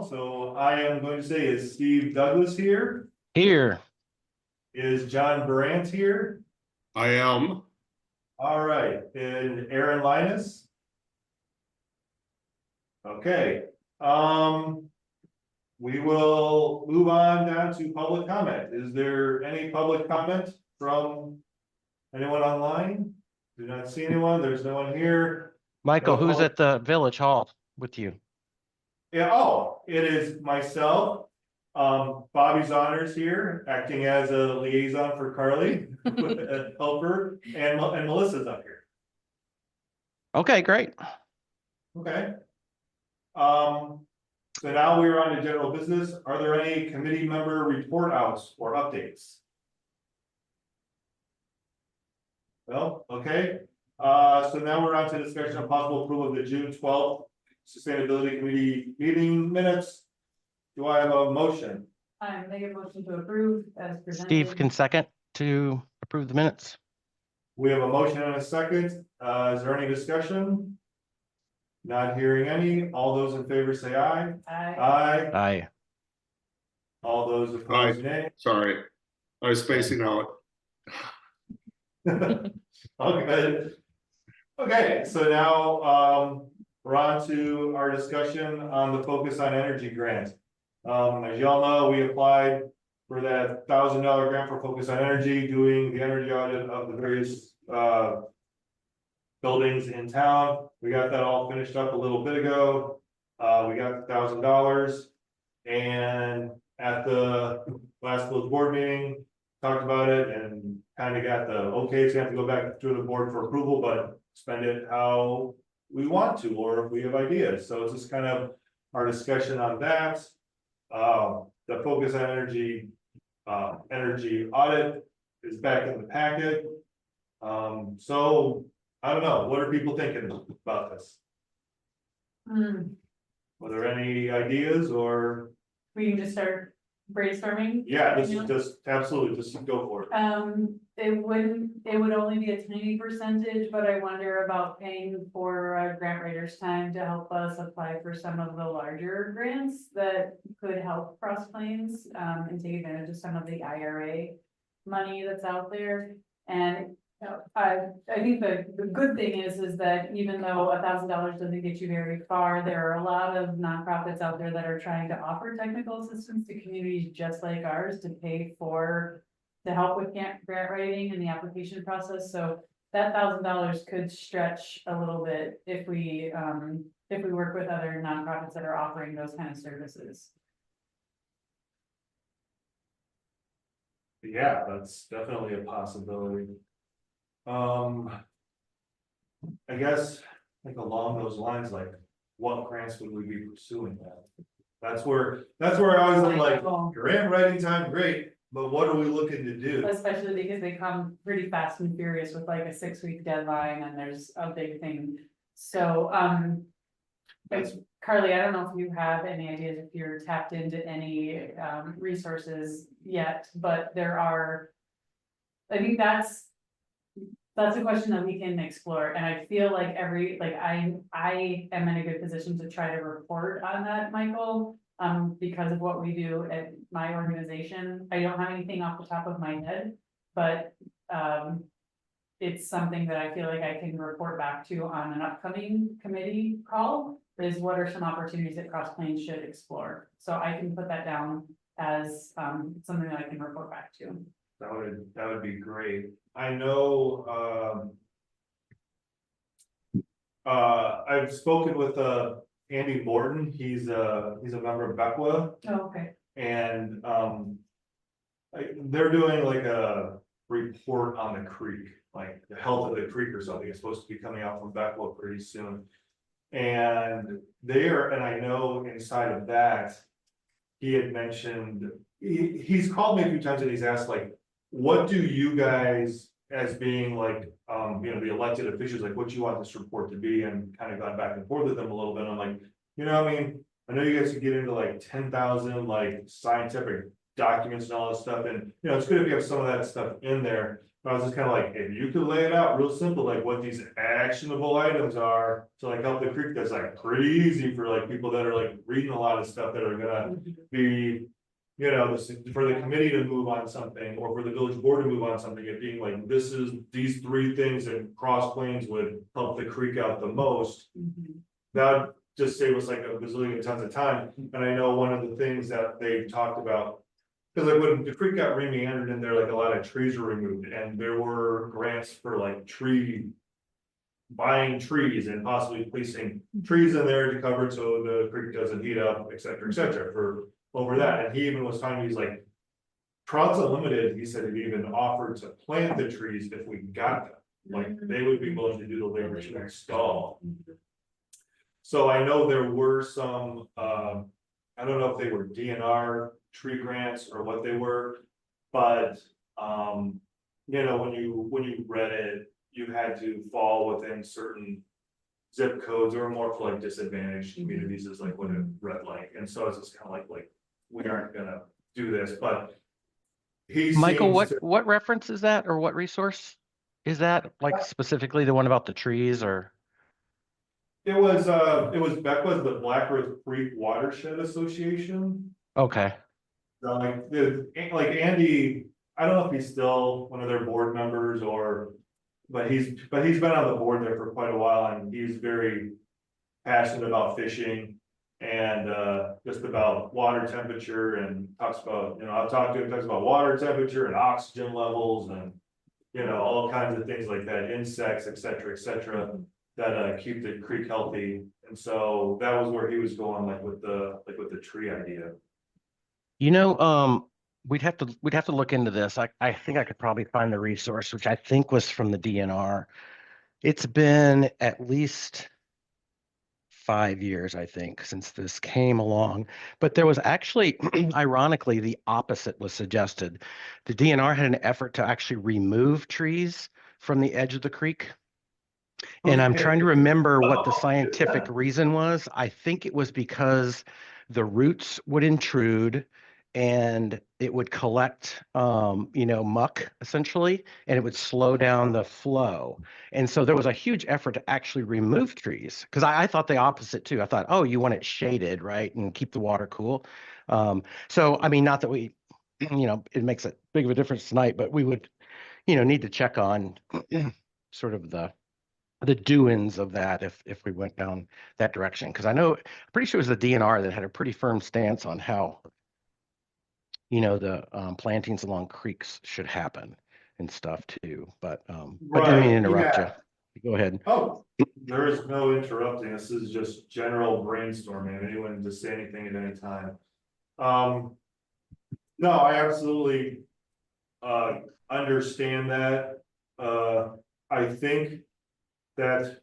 well, so I am going to say, is Steve Douglas here? Here. Is John Brandt here? I am. All right, and Aaron Linus? Okay, we will move on down to public comment. Is there any public comment from anyone online? Do not see anyone. There's no one here. Michael, No who's public- at the village hall with you? Yeah, oh, it is myself. Bobby Zonners here, acting as a liaison for Carly, a helper, and Melissa's up here. Okay, great. Okay. So now we're on to general business. Are there any committee member report outs or updates? No, okay. So now we're on to discussion of possible approval of the June 12th Sustainability Committee meeting minutes. Do I have a motion? I make a motion to approve as presented. Steve can second to approve the minutes. We have a motion and a second. Is there any discussion? Not hearing any. All those in favor say aye. Aye. Aye. Aye. All those opposed, nay. Sorry, I was spacing out. Okay. Okay, so now, we're on to our discussion on the Focus on Energy grant. As y'all know, we applied for that $1,000 grant for Focus on Energy, doing the energy audit of the various, buildings in town. We got that all finished up a little bit ago. We got $1,000, and at the last village board meeting, talked about it and kind of got the, okay, it's gonna have to go back to the board for approval, but spend it how we want to, or if we have ideas. So it's just kind of our discussion on that. The Focus on Energy, energy audit is back in the packet. So I don't know, what are people thinking about this? Were there any ideas or? We can just start brainstorming. Yeah, this is just absolutely, just go for it. It would only be a tiny percentage, but I wonder about paying for grant writers' time to help us apply for some of the larger grants that could help Cross Plains, and take advantage of some of the IRA money that's out there. And I think the good thing is that even though $1,000 doesn't get you very far, there are a lot of nonprofits out there that are trying to offer technical assistance to communities just like ours to pay for, to help with grant writing and the application process. So that $1,000 could stretch a little bit if we work with other nonprofits that are offering those kind of services. Yeah, that's definitely a possibility. I guess, like along those lines, like what grants would we be pursuing that? That's where I always am like, grant writing time, great, but what are we looking to do? Especially because they come pretty fast and furious with like a 6-week deadline and there's a big thing. So, Carly, I don't know if you have any ideas if you're tapped into any resources yet, but there are, I think that's a question that we can explore, and I feel like I am in a good position to try to report on that, Michael, because of what we do at my organization. I don't have anything off the top of my head, but it's something that I feel like I can report back to on an upcoming committee call, is what are some opportunities that Cross Plains should explore. So I can put that down as something that I can report back to. That would be great. I know, I've spoken with, Andy Morton. He's a member of BECWA, Oh, okay. and, they're doing like a report on the creek, like the health of the creek or something. It's supposed to be coming out from BECWA pretty soon. And and I know inside of that, he had mentioned, he's called me a few times and he's asked like, what do you guys, as being like, the elected officials, like what you want this report to be, and kind of gone back and forth with them a little bit. I'm like, I mean, I know you guys could get into like 10,000 like scientific documents and all this stuff, and it's good if you have some of that stuff in there. I was just kind of like, if you could lay it out real simple, like what these actionable items are to like help the creek, that's like pretty easy for like people that are like reading a lot of stuff that are gonna be. You know, for the committee to move on something, or for the village board to move on something, it being like, this is, these three things and Cross Plains would help the creek out the most. That would just save us like a bazillion tons of time, and I know one of the things that they talked about. Cause like when the creek got re-meandered in there, like a lot of trees were removed, and there were grants for like buying trees and possibly placing trees in there to cover it so the creek doesn't heat up, et cetera, for over that. And he even was talking, he's like, Trouts Unlimited, he said he even offered to plant the trees if we got them. Like, they would be willing to do the labor to install. So I know there were some, I don't know if they were DNR tree grants or what they were, but, you know, when you read it, you had to fall within certain zip codes, or more for like disadvantaged communities is like what it read like, and so it's just kind of like, we aren't gonna do this, but. Michael, Seems to- what reference is that, or what resource is that? Like specifically the one about the trees, or? It was Beckwith, the Black Earth Creek Watershed Association. Okay, So like Andy, I don't know if he's still one of their board members or, but he's been on the board there for quite a while, and he's very passionate about fishing and just about water temperature, and talks about, you know, I've talked to him, talks about water temperature and oxygen levels and, you know, all kinds of things like that, insects, et cetera, that keep the creek healthy. And so that was where he was going, like with the tree idea. you know, we'd have to look into this. I think I could probably find the resource, which I think was from the DNR. It's been at least 5 years, I think, since this came along. But there was actually, ironically, the opposite was suggested. The DNR had an effort to actually remove trees from the edge of the creek. And I'm trying to remember what the scientific reason was. I think it was because the roots would intrude and it would collect, you know, muck essentially, and it would slow down the flow. And so there was a huge effort to actually remove trees, because I thought the opposite too. I thought, oh, you want it shaded, right, and keep the water cool. So, I mean, not that we, you know, it makes a big of a difference tonight, but we would, you know, need to check on sort of the doings of that if we went down that direction. Because I know, I'm pretty sure it was the DNR that had a pretty firm stance on how, you know, the plantings along creeks should happen and stuff too. But I didn't mean to Right, interrupt yeah. you. Go ahead. Oh, there is no interrupting. This is just general brainstorming. Anyone just say anything at any time. No, I absolutely understand that. I think that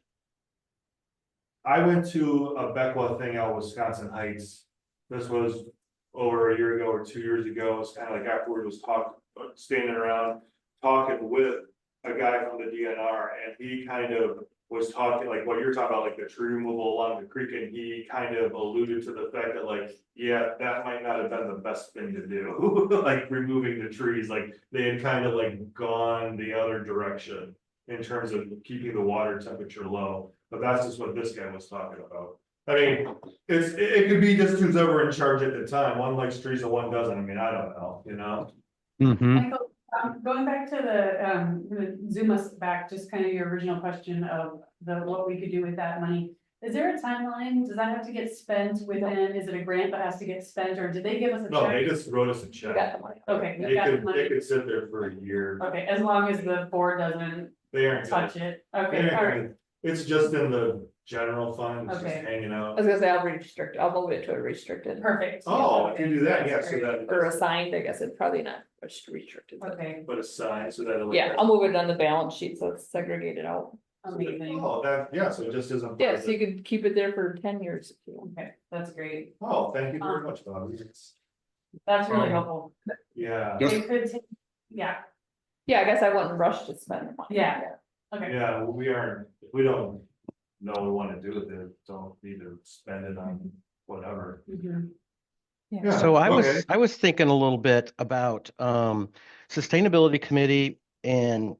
I went to a Beckwith thing out Wisconsin Heights. This was over a year ago or 2 years ago. It's kind of like afterward was standing around talking with a guy from the DNR, and he kind of was talking like what you're talking about, like the tree removal along the creek, and he kind of alluded to the fact that like, yeah, that might not have been the best thing to do, like removing the trees, like they had kind of like gone the other direction in terms of keeping the water temperature low. But that's just what this guy was talking about. I mean, it could be just who's ever in charge at the time. One likes trees and one doesn't. I mean, I don't know, you know? Mm-hmm. Michael, going back to zoom us back, just kind of your original question of what we could do with that money. Is there a timeline? Does that have to get spent within, is it a grant that has to get spent, or did they give us a No, check? they just wrote us a We check. got the money. Okay, we got the It money. could sit there for a year. Okay, as long as the board doesn't They aren't gonna, touch it. they Okay, aren't all right. gonna, it's just in the general fund, it's just Okay. hanging I out. was gonna say, I'll move it to a restricted. Perfect. Oh, if Yeah, you do that, yeah, that's so great. that. Or assigned, I guess it's probably not restricted. but- Okay, Put a sign so that. it'll- Yeah, I'll move it on the balance sheet, so it's segregated out. amazing. Oh, that, yeah, so it just isn't. Yeah, so you could keep it there for 10 years if you want. Okay, that's great. Oh, thank you very much, Bob. That's really Um, helpful. Yeah, Just- It could take, yeah, Yeah, I guess I wouldn't rush to spend the money. Yeah. okay. yeah, we aren't, if we don't know what we wanna do with it, don't need to spend it on whatever. Mhm. Yeah, So okay. I was thinking a little bit about sustainability committee And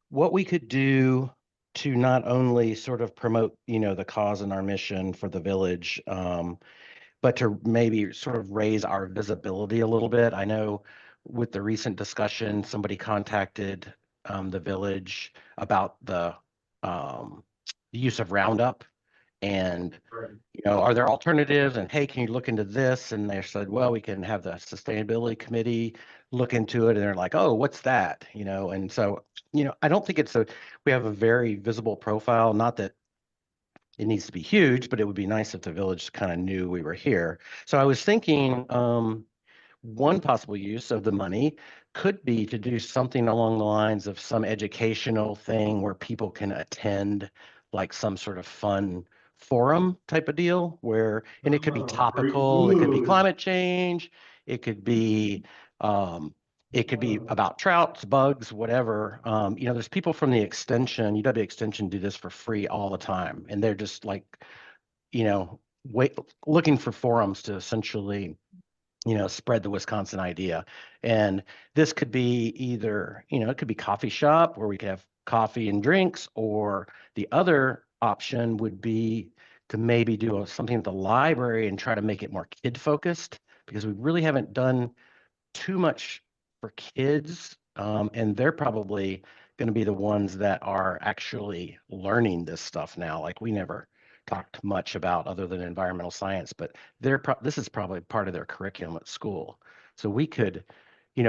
what we could do to not only sort of promote, the cause and our mission for the village, but to maybe sort of raise our visibility a little bit. I know with the recent discussion, somebody contacted the village about the use of Roundup and, Right. are there alternatives? And hey, can you look into this? And they said, well, we can have the sustainability committee look into it. And they're like, oh, what's that? And so, I don't think we have a very visible profile, not that it needs to be huge, but it would be nice if the village kind of knew we were here. So I was thinking, one possible use of the money could be to do something along the lines of some educational thing where people can attend like some sort of fun forum type of deal and it could be Oh, topical, it could be ooh. climate change, it could be, it could be about trouts, bugs, whatever. There's people from the extension, UW Extension do this for free all the time. And they're just like, wait, looking for forums to essentially, spread the Wisconsin idea. And this could be either, it could be coffee shop where we could have coffee and drinks, or the other option would be to maybe do something at the library and try to make it more kid focused, because we really haven't done too much for kids. And they're probably going to be the ones that are actually learning this stuff now. Like we never talked much about other than environmental science, but this is probably part of their curriculum at school. So we could,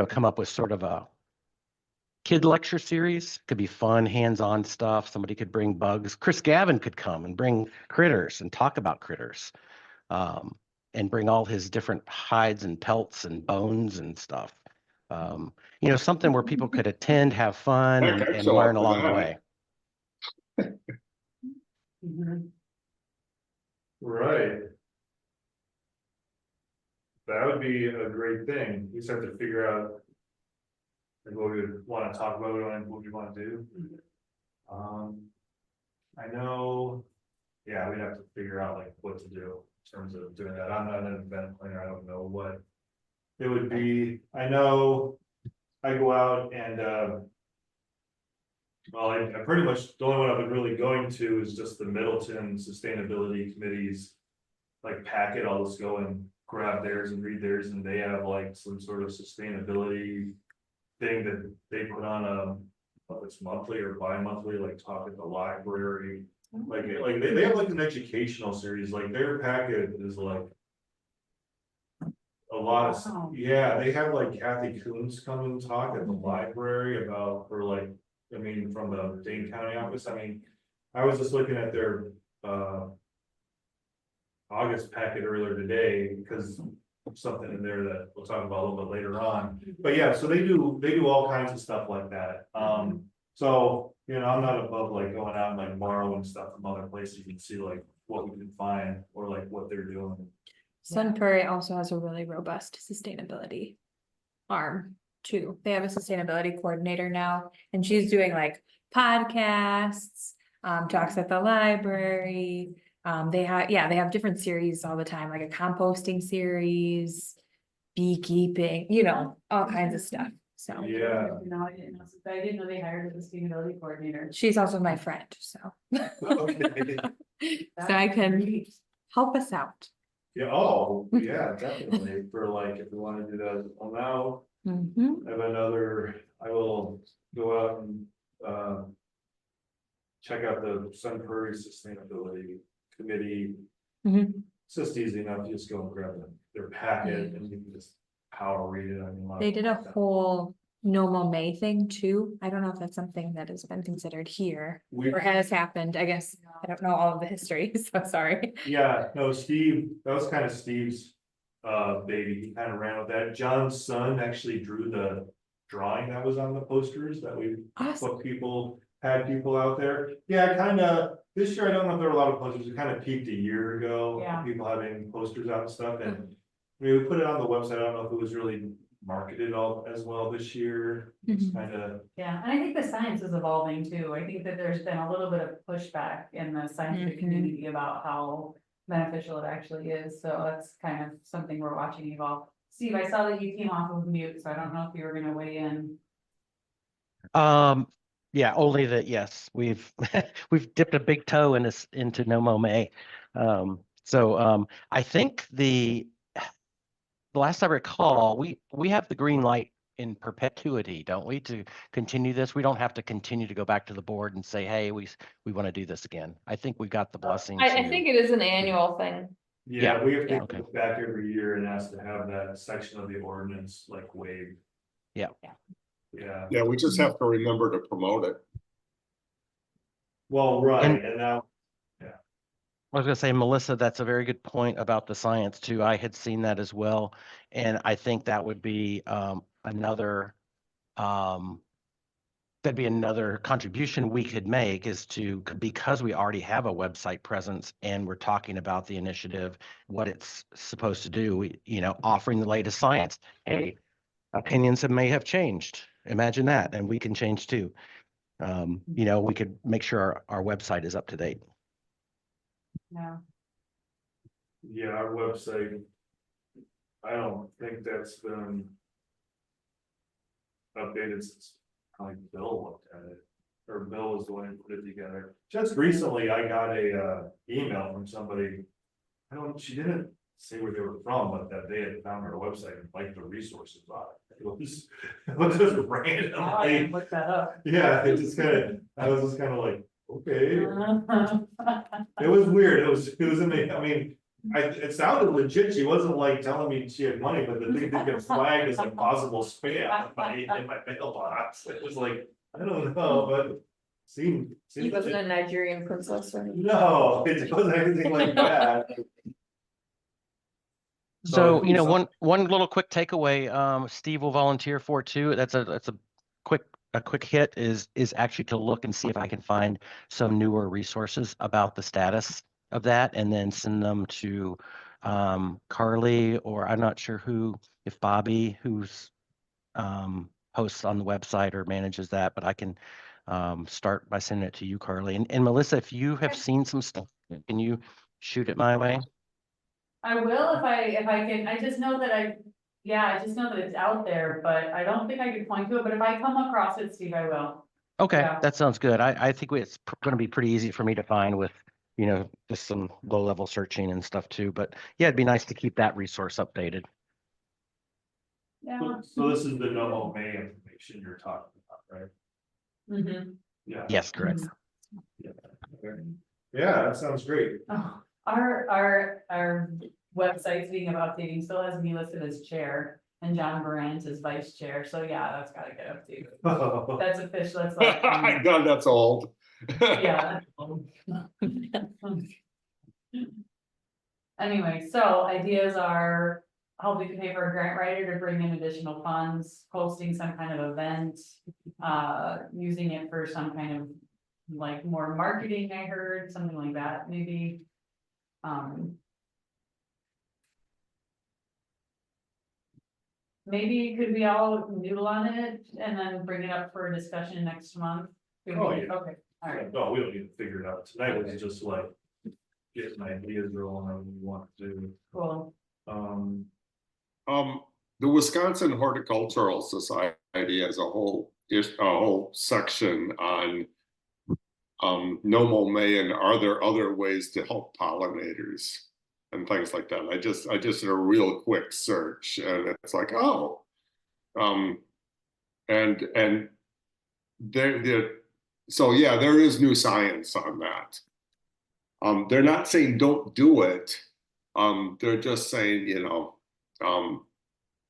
come up with sort of a kid lecture series. Could be fun, hands-on stuff. Somebody could bring bugs. Chris Gavin could come and bring critters and talk about critters. And bring all his different hides and pelts and bones and stuff. Something where people could attend, have fun, Heck, I'd and show up learn for along the that. way. Mhm. Right. That would be a great thing. We just have to figure out like what we would want to talk about and what we want to do. I know, yeah, we'd have to figure out like what to do in terms of doing that. I'm not an event planner. I don't know what it would be. I know I go out and, well, I pretty much, the only one I've been really going to is just the Middleton Sustainability Committee's like packet. I'll just go and grab theirs and read theirs, and they have like some sort of sustainability thing that they put on whether it's monthly or bi-monthly, like talk at the library. Like they have like an educational series, like their packet is like a lot of, Wow. yeah, they have like Kathy Coons come and talk at the library about, for like, I mean, from the Dane County office. I mean, I was just looking at their August packet earlier today, because something in there that we'll talk about a little bit later on. But yeah, so they do all kinds of stuff like that. So, I'm not above like going out and like borrowing stuff from other places and see like what we can find or like what they're doing. Sun Prairie also has a really robust sustainability arm too. They have a sustainability coordinator now, and she's doing like podcasts, talks at the library. They have different series all the time, like a composting series, beekeeping, all kinds of stuff. So Yeah. No, I didn't know they hired a sustainability coordinator. she's also my friend, so Okay. so I can help us out. Yeah, oh, yeah, definitely, for like, if we want to do that. Well, now Mhm. I have I will go out and check out the Sun Prairie Sustainability Committee. Mhm. It's just easy enough, you just go and grab their packet and you can just power read it. I mean, They did a whole No May thing too. I don't know if that's something that has been considered here We, or has happened. I guess I don't know all of the history, so sorry. yeah, no, Steve, that was kind of Steve's baby. He kind of ran with that. John's son actually drew the drawing that was on the posters that we Awesome. had people out there. Yeah, this year, I don't know if there were a lot of posters. It kind of peaked a year ago. Yeah. People having posters out and stuff, and we put it on the website. I don't know if it was really marketed all as well this year. It's Mhm. kind of, Yeah, and I think the science is evolving too. I think that there's been a little bit of pushback in the scientific Mhm. community about how beneficial it actually is. So that's kind of something we're watching evolve. Steve, I saw that you came off of mute, so I don't know if you were gonna weigh in. Yeah, only that, yes, we've, we've dipped a big toe in this, into No Mo May. I think the last I recall, we have the green light in perpetuity, don't we, to continue this? We don't have to continue to go back to the board and say, hey, we want to do this again. I think we got the blessing I to, think it is an annual thing. Yeah, we have to okay. go back every year and ask to have that section of the ordinance like waived. Yeah. Yeah, Yeah, we just have to remember to promote it. well, right, and now, I was gonna say, Melissa, that's a very good point about the science too. I had seen that as well. And I think that would be another that'd be another contribution we could make is to, because we already have a website presence and we're talking about the initiative, what it's supposed to do, offering the latest science. Hey, opinions may have changed. Imagine that, and we can change too. We could make sure our website is up to date. Yeah. yeah, our website. I don't think that's been updated since like Bill looked at it. Or Bill was the one who put it together. Just recently, I got a email from somebody. She didn't say where they were from, but that they had found our website and liked the resources on it. It was just Oh, I randomly. didn't look that up. Yeah, it just kind of, I was just kind of like, okay. It was weird. It was amazing. I mean, it sounded legit. She wasn't like telling me she had money, but the thing did get flagged as like possible spam in my mailbox. It was like, I don't know, but seemed. He wasn't a Nigerian princess or anything. No, it wasn't anything like that. So, So- one little quick takeaway, Steve will volunteer for too. That's a quick hit is actually to look and see if I can find some newer resources about the status of that and then send them to Carly, or I'm not sure if Bobby, who's hosts on the website or manages that, but I can start by sending it to you, Carly. And Melissa, if you have seen some stuff, can you shoot it my way? I will if I can, I just know that I just know that it's out there, but I don't think I could point to it, but if I come across it, Steve, I will. Okay, Yeah. that sounds good. I think it's going to be pretty easy for me to find with, just some low level searching and stuff too. But yeah, it'd be nice to keep that resource updated. Yeah. So this is the no May information you're talking about, right? Mhm. Yeah. Yes, correct. Yeah, that sounds great. Oh, our website, speaking of updating, still has me listed as chair and John Brandt as vice chair, so yeah, that's gotta get updated. That's official, that's like, God, that's old. yeah. Anyway, so ideas are helping to pay for a grant writer to bring in additional funds, hosting some kind of event, using it for some kind of like more marketing, I heard, something like that, maybe. Maybe could we all noodle on it and then bring it up for a discussion next month? Oh, yeah. Okay, all right. No, we don't need to figure it out tonight. Was just like getting ideas rolling on what we want to do. Cool. The Wisconsin Horticultural Society has a whole section on no mow May and are there other ways to help pollinators and things like that. I just did a real quick search and it's like, oh, and so yeah, there is new science on that. They're not saying don't do it. They're just saying,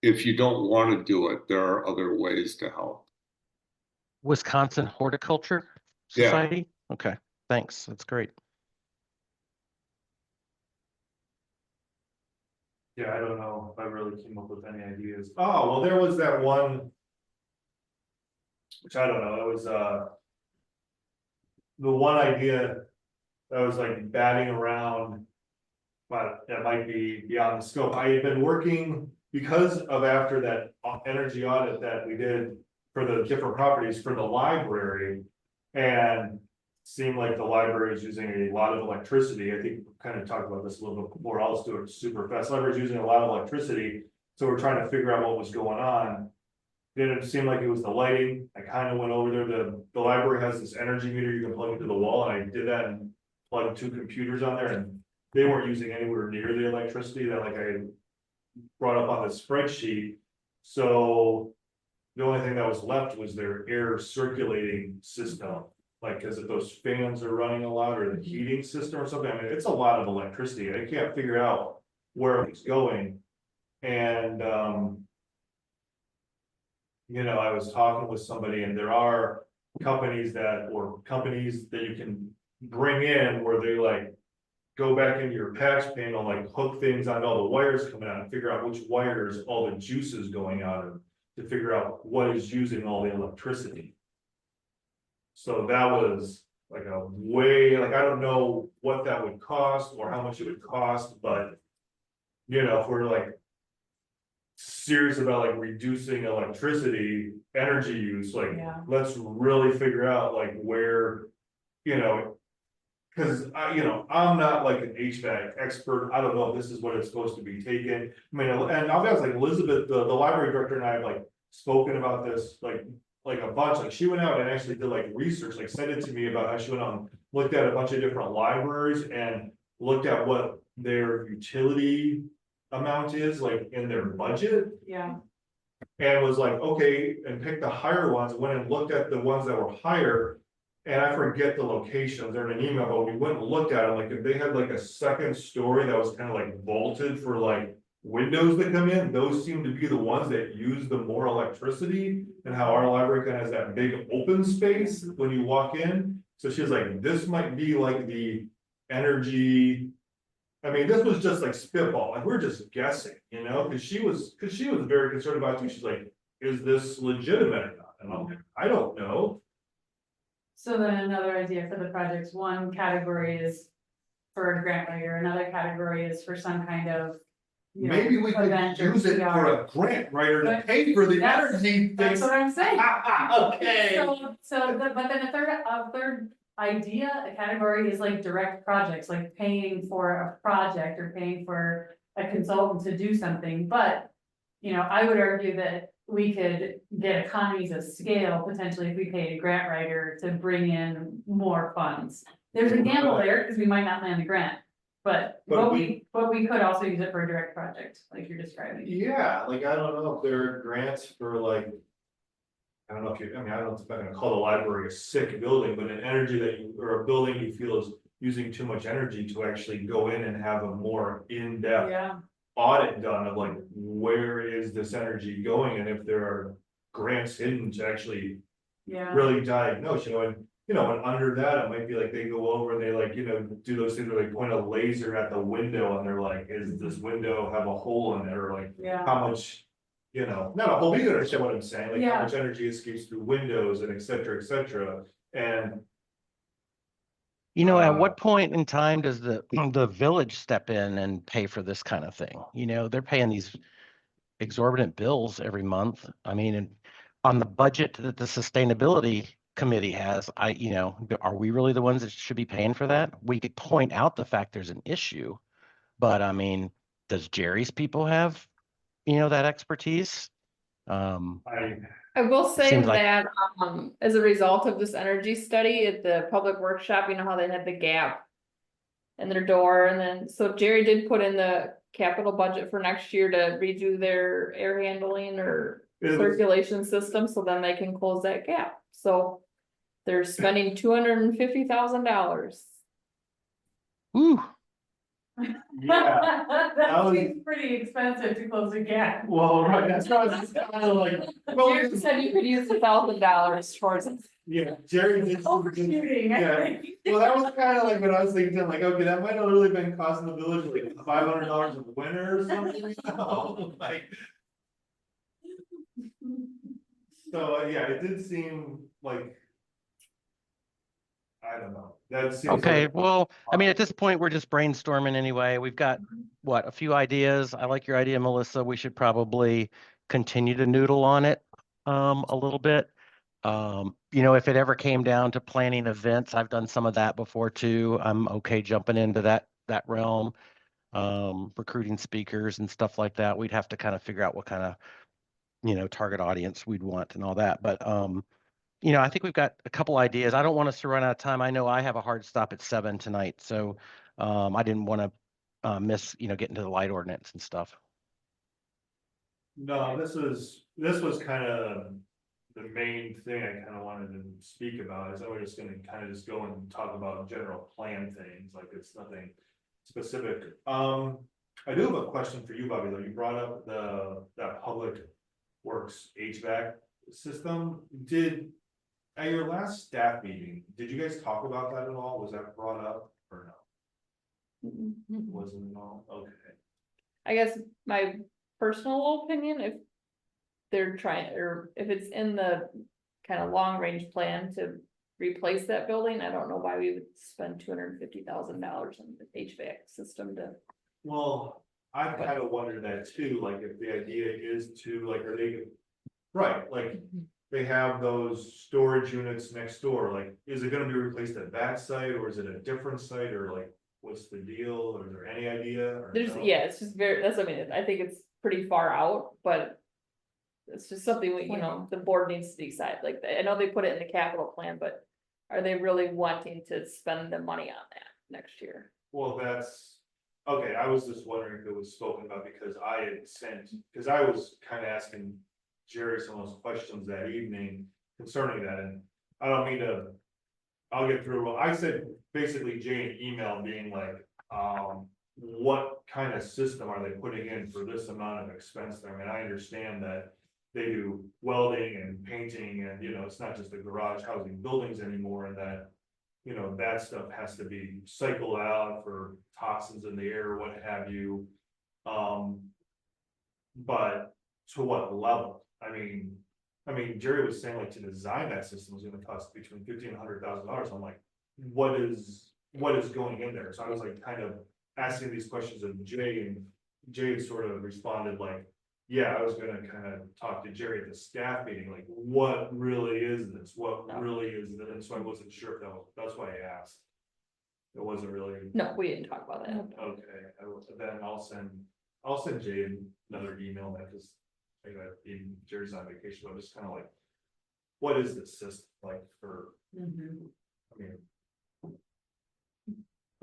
if you don't want to do it, there are other ways to help. Wisconsin Horticulture Yeah. Society? Okay, thanks. That's great. Yeah, I don't know if I really came up with any ideas. Oh, well, there was that one. Which I don't know, it was the one idea that was like batting around. But that might be beyond the scope. I had been working because of after that energy audit that we did for the different properties for the library. And seemed like the library is using a lot of electricity. I think we kind of talked about this a little bit before. I'll just do it super fast. Library is using a lot of electricity. So we're trying to figure out what was going on. Didn't seem like it was the lighting. I kind of went over there. The library has this energy meter you can plug into the wall, and I did that and plugged 2 computers on there, and they weren't using anywhere near the electricity that like I brought up on the spreadsheet. So the only thing that was left was their air circulating system. Like, cause if those fans are running a lot, or the heating system or something, I mean, it's a lot of electricity. I can't figure out where it's going. And, you know, I was talking with somebody, and there are companies that you can bring in where they like go back into your patch panel, like hook things on all the wires coming out and figure out which wires all the juice is going out of, to figure out what is using all the electricity. So that was like a way, like, I don't know what that would cost or how much it would cost, but you know, if we're like serious about like reducing electricity, energy use, like, Yeah. let's really figure out like where, you know, cause I'm not like an HVAC expert. I don't know if this is what it's supposed to be taken. I mean, and I'll be honest, like Elizabeth, the library director, and I have like spoken about this, like a bunch, like she went out and actually did like research, like sent it to me about how she went on, looked at a bunch of different libraries and looked at what their utility amount is like in their budget. Yeah, And was like, okay, and picked the higher ones, went and looked at the ones that were higher. And I forget the locations, they're in an email, but we went and looked at them, like if they had like a second story that was kind of like vaulted for like windows that come in, those seem to be the ones that use the more electricity. And how our library kind of has that big open space when you walk in. So she was like, this might be like the energy. I mean, this was just like spitball, like we're just guessing, you know, because she was very concerned about it too. She's like, is this legitimate or not? And I'm like, I don't know. so then another idea for the projects, one category is for a grant writer, another category is for some kind of. you know, Maybe we could event or use it PR. for a grant writer to But pay for the that's- energy That's things. what I'm saying. Okay. But then a third idea, a category is like direct projects, like paying for a project or paying for a consultant to do something, but. You know, I would argue that we could get economies of scale potentially if we paid a grant writer to bring in more funds. There's a gamble there, because we might not land the grant, but But we could also use it for a direct project, like you're describing. Yeah, like I don't know if there are grants for like. I don't know if you, I mean, I don't know if I'm gonna call the library a sick building, but an energy that you, or a building you feel is using too much energy to actually go in and have a more in-depth. Yeah, Audit done of like, where is this energy going, and if there are grants hidden to actually yeah. really diagnose, and under that, it might be like they go over and they like, do those things where they point a laser at the window and they're like, is this window have a hole in it, or like, Yeah, how much, not a whole, you understand what I'm saying, like how Yeah. much energy escapes through windows and et cetera, and At Uh, what point in time does the village step in and pay for this kind of thing? They're paying these exorbitant bills every month. I mean, and on the budget that the sustainability committee has, are we really the ones that should be paying for that? We could point out the fact there's an issue, but I mean, does Jerry's people have, that expertise? I will say Seems like- that, as a result of this energy study at the public workshop, you know how they had the gap. In their door, and then, so Jerry did put in the capital budget for next year to redo their air handling or It was- circulation system, so then they can close that gap, so. They're spending $250,000. Ooh, yeah, that was- seems pretty expensive to close a gap. well, right, that's why I was kind of like, well, Jerry said you could use $1,000 towards it. yeah, Jerry did. Overshooting, I Yeah. think. Well, that was kind of like what I was thinking, I'm like, okay, that might have really been costing the village like $500 a winter or something, like. So, yeah, it did seem like. I don't know, that seems. okay. like- Well, I mean, at this point, we're just brainstorming anyway. We've got, a few ideas. I like your idea, Melissa. We should probably continue to noodle on it a little bit. If it ever came down to planning events, I've done some of that before too. I'm okay jumping into that realm. Recruiting speakers and stuff like that. We'd have to kind of figure out what kind of target audience we'd want and all that. But, I think we've got a couple ideas. I don't want us to run out of time. I know I have a hard stop at 7 tonight, so I didn't want to miss, getting to the light ordinance and stuff. No, this was kind of the main thing I kind of wanted to speak about, is that we're just gonna kind of just go and talk about general plan things, like it's nothing specific. I do have a question for you, Bobby, though. You brought up that public works HVAC system. At your last staff meeting, did you guys talk about that at all? Was that brought up or no? Wasn't at all? Okay. I guess my personal opinion, if they're trying, or if it's in the kind of long range plan to replace that building, I don't know why we would spend $250,000 on the HVAC system to. Well, I kind of wondered that too, like if the idea is to, like, are they, right, like, they have those storage units next door, like, is it gonna be replaced at that site, or is it a different site, or like, what's the deal, or is there any idea? Or There's, no? yeah, it's just very, that's, I mean, I think it's pretty far out, but. It's just something we, the board needs to decide, like, I know they put it in the capital plan, but. Are they really wanting to spend the money on that next year? Well, that's, okay, I was just wondering if it was spoken about, because I had sent, because I was kind of asking Jerry some of those questions that evening concerning that, and I don't mean to, I'll get through, I said basically Jay an email being like, what kind of system are they putting in for this amount of expense there? I mean, I understand that they do welding and painting, and it's not just the garage housing buildings anymore, and that that stuff has to be cycled out for toxins in the air or what have you. But to what level? I mean, Jerry was saying, like, to design that system was gonna cost between $50,000 and $100,000. I'm like, what is going in there? So I was like kind of asking these questions of Jay, and Jay sort of responded like, yeah, I was gonna kind of talk to Jerry at the staff meeting, like, what really is this? What really is it? And so I wasn't sure if that's why I asked. It wasn't really. No, we didn't talk about that. Okay, then I'll send Jay another email, that just, I got in Jerry's on vacation, but I'm just kind of like, what is this system like for, I mean.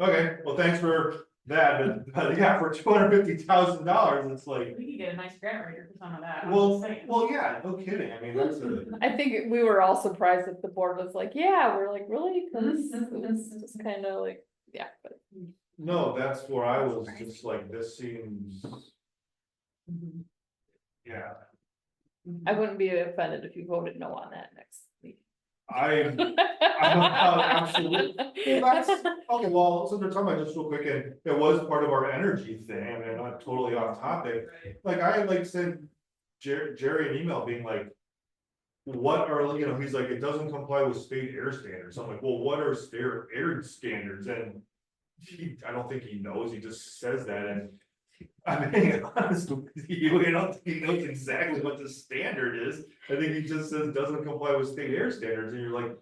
Okay, well, thanks for that, but yeah, for $250,000, it's like, We could get a nice grant writer for some of that. I'm well, just saying. yeah, no kidding, I mean, that's I think we were all surprised that the board was like, yeah, we're like, really? Cause it was just kind of like, yeah, but. no, that's where I was just like, this seems, yeah. I wouldn't be offended if you voted no on that next meeting. I'm absolutely. Well, that's, okay, well, so they're talking about just real quick, and it was part of our energy thing, I mean, not totally off topic. Like, I like sent Jerry an email being like, what are, he's like, it doesn't comply with state air standards. I'm like, well, what are state air standards? And I don't think he knows, he just says that, and I'm being honest with you, I don't think he knows exactly what the standard is. I think he just says doesn't comply with state air standards, and you're like,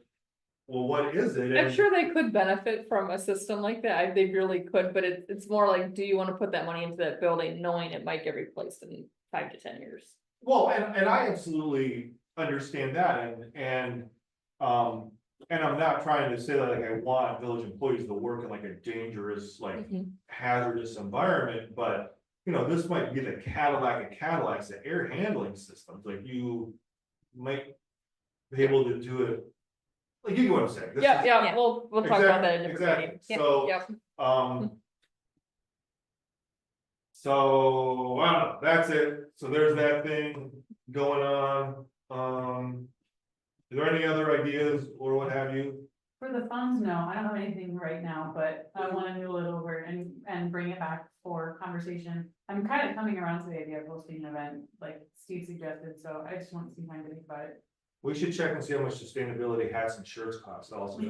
well, what is it? I'm And- sure they could benefit from a system like that, they really could, but it's more like, do you wanna put that money into that building knowing it might get replaced in 5 to 10 years? Well, and I absolutely understand that, and I'm not trying to say that, like, I want village employees to work in like a dangerous, like, hazardous environment, but. This might be the Cadillac of Cadillacs, the air handling systems, like, you might be able to do it. Like, you get what I'm saying. This Yeah, is- yeah, we'll talk about that in a different Exactly, meeting. so, Yep, so, I don't know, that's it, so there's that thing going on, is there any other ideas or what have you? For the funds, no, I don't have anything right now, but I wanna noodle it over and bring it back for conversation. I'm kind of coming around to the idea of hosting an event, like Steve suggested, so I just want some time to think about it. We should check and see how much sustainability hats and shirts cost also.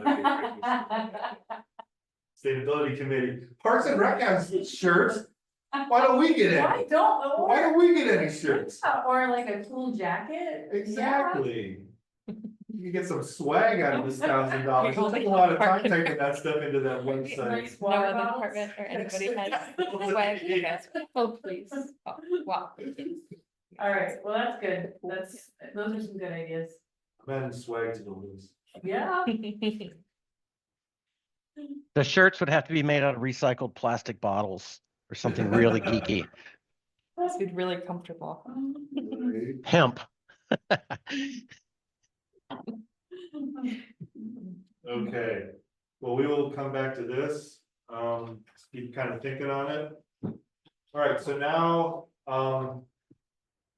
Sustainability committee, Parks and Rec has shirts, why don't we get Why any? don't, Why don't we get any shirts? or like a cool jacket? Exactly. You get some swag out of this $1,000, it took a lot of time typing that stuff into that website. Nice no water other bottles. department or anybody has swag, you guys. Oh, please, oh, wow. All right, well, that's good. Those are some good ideas. Men swag to the lose. Yeah. The shirts would have to be made out of recycled plastic bottles or something really geeky. This would be really comfortable. Hemp. Okay, well, we will come back to this, keep kind of thinking on it. All right, so now,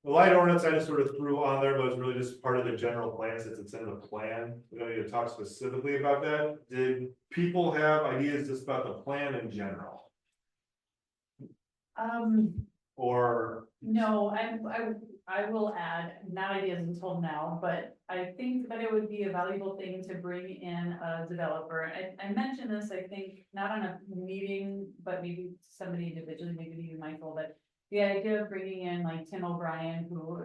the light ordinance I just sort of threw on there, but it's really just part of the general plan since it's in the plan. We don't need to talk specifically about that. Did people have ideas just about the plan in general? Or, No, I will add, not ideas until now, but I think that it would be a valuable thing to bring in a developer. I mentioned this, I think, not on a meeting, but maybe somebody individually, maybe even Michael, but the idea of bringing in like Tim O'Brien, who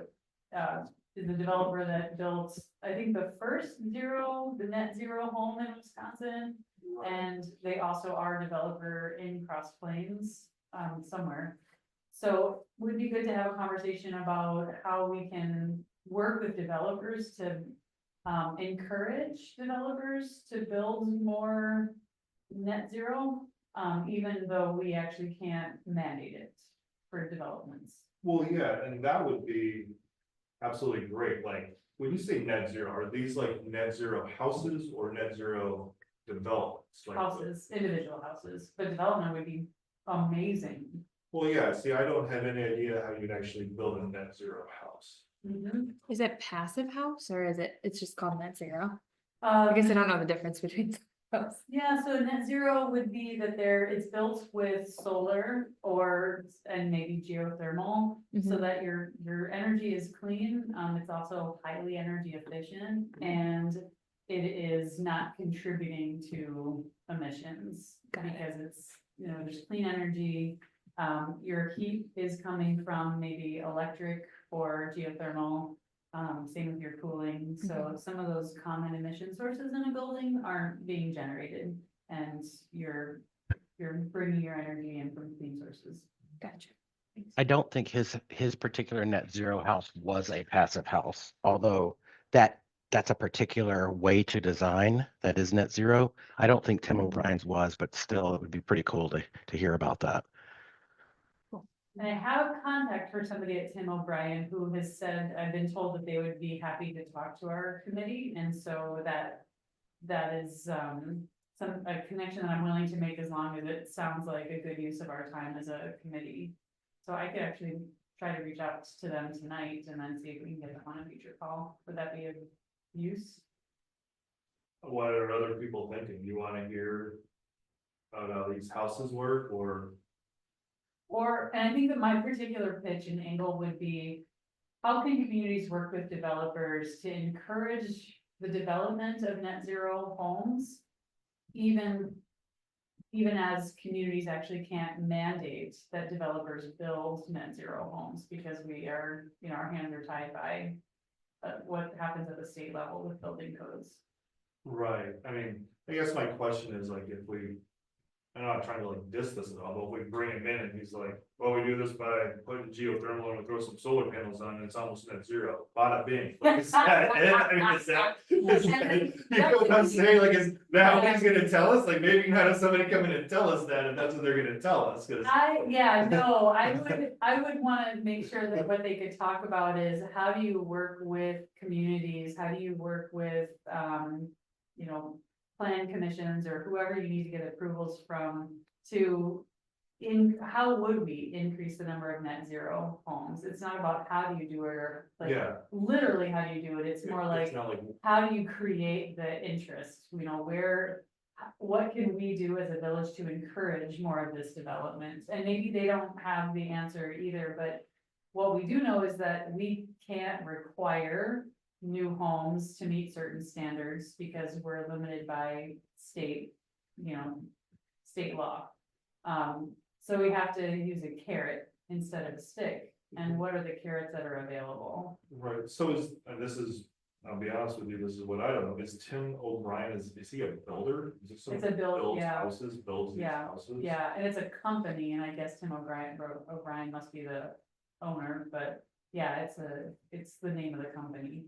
is the developer that built, I think, the first the net zero home in Wisconsin. And they also are a developer in Cross Plains, somewhere. So would be good to have a conversation about how we can work with developers to encourage developers to build more net zero, even though we actually can't mandate it for developments. well, yeah, and that would be absolutely great. Like, when you say net zero, are these like net zero houses or net zero developments? Like, Houses, individual houses, but development would be amazing. well, yeah, see, I don't have any idea how you'd actually build a net zero house. Is it passive house or is it's just called net zero? I guess I don't know the difference between those. Yeah, so net zero would be that it's built with solar and maybe geothermal, so that your energy is clean. It's also highly energy efficient and it is not contributing to emissions. Got it. Because it's, there's clean energy. Your heat is coming from maybe electric or geothermal. Same with your cooling, so some of those common emission sources in a building aren't being generated. And you're bringing your energy in from clean sources. Gotcha. I don't think his particular net zero house was a passive house, although that's a particular way to design that is net zero. I don't think Tim O'Brien's was, but still, it would be pretty cool to hear about that. And I have contact for somebody at Tim O'Brien who has said, I've been told that they would be happy to talk to our committee, and so that is a connection that I'm willing to make as long as it sounds like a good use of our time as a committee. So I could actually try to reach out to them tonight and then see if we can get them on a future call. Would that be of use? What are other people thinking? You wanna hear about how these houses work And I think that my particular pitch and angle would be, how can communities work with developers to encourage the development of net zero homes? Even as communities actually can't mandate that developers build net zero homes, because we are, our hands are tied by what happens at the state level with building codes. Right, I mean, I guess my question is like, if we. I'm not trying to like diss this at all, but if we bring him in and he's like, well, we do this by putting geothermal and we throw some solar panels on and it's almost net zero, bada bing. Like, is that it? I mean, is that, you know what I'm saying? Like, is that what he's gonna tell us? Like, maybe you can have somebody come in and tell us that, if that's what they're gonna tell us, cause. I would wanna make sure that what they could talk about is, how do you work with communities? How do you work with, plan commissions or whoever you need to get approvals from how would we increase the number of net zero homes? It's not about how do you do it or like Yeah. literally how do you do it? It's more like, It's not like, how do you create the interest? What can we do as a village to encourage more of this development? And maybe they don't have the answer either, but what we do know is that we can't require new homes to meet certain standards because we're limited by state law. So we have to use a carrot instead of a stick. And what are the carrots that are available? right, so I'll be honest with you, this is what I don't know, is Tim O'Brien, is he a builder? Is it It's someone a who build, builds yeah. houses, builds these Yeah, houses? Yeah, and it's a company, and I guess Tim O'Brien must be the owner, but yeah, it's the name of the company.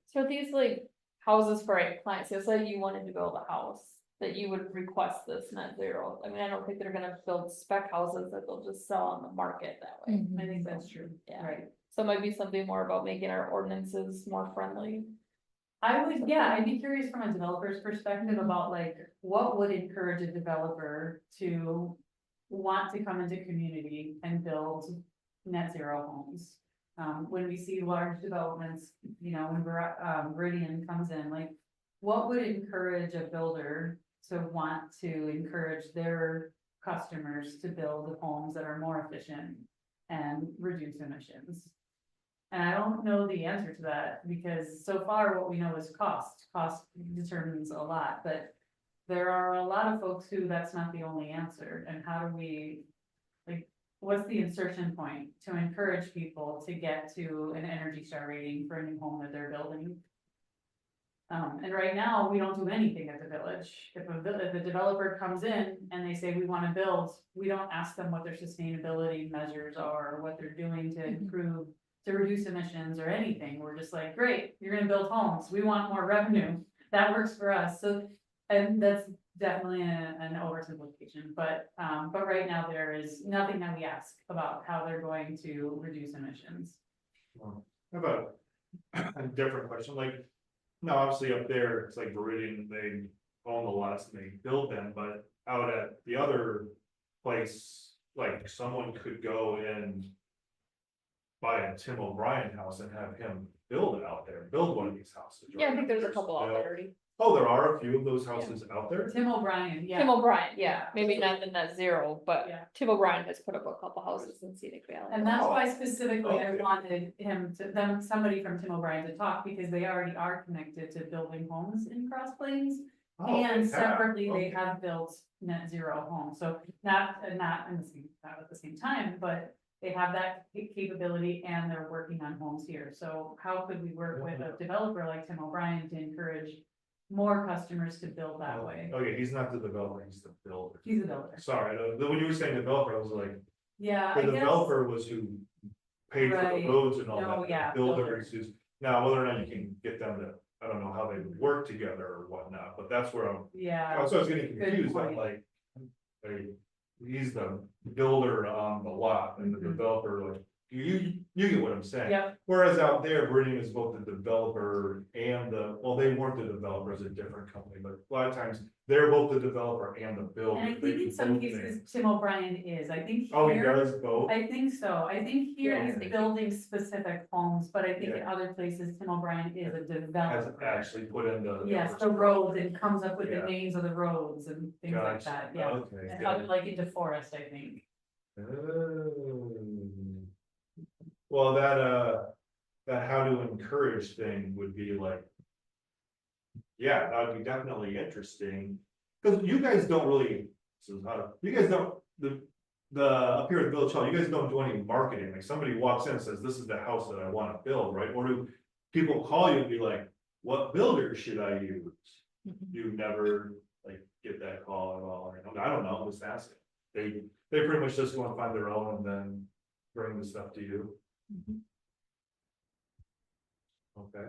So these like houses for a client, so say you wanted to build a house, that you would request this net zero. I mean, I don't think they're gonna build spec houses that they'll just sell on the market that way. I think that's true, Yeah. right? So it might be something more about making our ordinances more friendly. I would, yeah, I'd be curious from a developer's perspective about like, what would encourage a developer to want to come into community and build net zero homes? When we see large developments, you know, when Meridian comes in, like, what would encourage a builder to want to encourage their customers to build homes that are more efficient and reduce emissions? And I don't know the answer to that, because so far what we know is cost. Cost determines a lot, but there are a lot of folks who that's not the only answer. And how do we, like, what's the insertion point to encourage people to get to an Energy Star rating for a new home that they're building? And right now, we don't do anything at the village. If a developer comes in and they say, we wanna build, we don't ask them what their sustainability measures are, or what they're doing to improve, to reduce emissions or anything. We're just like, great, you're gonna build homes, we want more revenue, that works for us. So, and that's definitely an oversimplification, but right now there is nothing that we ask about how they're going to reduce emissions. How about a different question, like, no, obviously up there, it's like Meridian, they own the lots and they build them, but out at the other place, like, someone could go and buy a Tim O'Brien house and have him build it out there, build one of these houses. Yeah, I right? think there's a couple out still- there already. Oh, there are a few of those houses out there? Tim O'Brien, yeah. Tim O'Brien, yeah, maybe not the net zero, but Yeah. Tim O'Brien has put up a couple houses in Scenic Valley. And that's why specifically I Okay. wanted somebody from Tim O'Brien to talk, because they already are connected to building homes in Cross Plains. Oh, And they have, separately, they okay. have built net zero homes, so not at the same time, but they have that capability and they're working on homes here. So how could we work with a developer like Tim O'Brien to encourage more customers to build that way? Okay, he's not the developer, he's the builder. He's a builder. Sorry, when you were saying developer, I was like, Yeah, the I guess, developer was who paid for Right. the roads and all No, that. yeah, Builder is who's, now whether or not you can get them to, I don't know how they would work together or whatnot, but that's where I'm, yeah, so I was getting Good confused, I'm point. like. He's the builder on the lot and the Mhm. developer, like, you get what I'm saying. yeah, Whereas out there, Meridian is both the developer and well, they weren't the developers, a different company, but a lot of times, they're both the developer and the builder. and I They think do in some both cases, things. Tim O'Brien is, I think Oh, he here, does both? I think so, I think here Yeah. he's building specific homes, but I think in Yeah. other places, Tim O'Brien is a Has developer. actually put in the. Yes, the roads, and comes up with the Yeah. names of the roads and things like Gotcha. that, yeah. Okay. And got up it. like into Forest, I think. Oh. Well, that how to encourage thing would be like. Yeah, that would be definitely interesting, cause you guys don't really, you guys don't, up here at Village Hall, you guys don't do any marketing, like somebody walks in and says, this is the house that I wanna build, right? Or do people call you and be like, what builder should I use? You never like get that call at all, or I don't know, I'm just asking. They pretty much just go and find their own and then bring the stuff to you. Okay.